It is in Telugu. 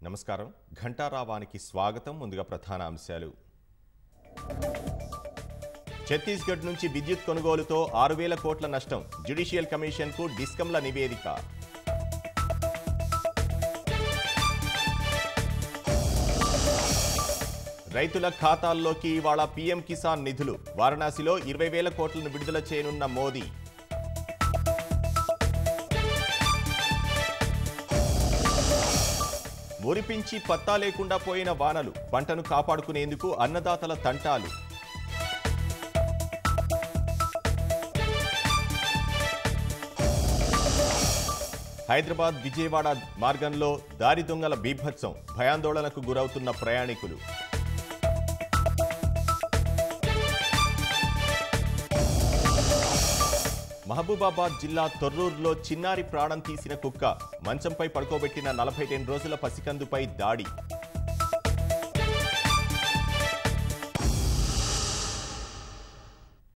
నమస్కారం ఘంటారావానికి స్వాగతం ముందుగా ప్రధాన అంశాలు ఛత్తీస్గఢ్ నుంచి విద్యుత్ కొనుగోలుతో 6000 కోట్ల నష్టం జ్యుడిషియల్ కమిషన్ కు డిస్కంల నివేదిక రైతుల ఖాతాల్లోకి ఇవాళ పీఎం కిసాన్ నిధులు వారణాసిలో 20,000 కోట్లను విడుదల చేయనున్న మోదీ మురిపించి పత్తా లేకుండా పోయిన వానలు పంటను కాపాడుకునేందుకు అన్నదాతల తంటాలు హైదరాబాద్ విజయవాడ మార్గంలో దారి దొంగల బీభత్సం భయాందోళనకు గురవుతున్న ప్రయాణికులు మహబూబాబాద్ జిల్లా తొర్రూరులో చిన్నారి ప్రాణం తీసిన కుక్క మంచంపై పడుకోబెట్టిన 42 రోజుల పసికందుపై దాడి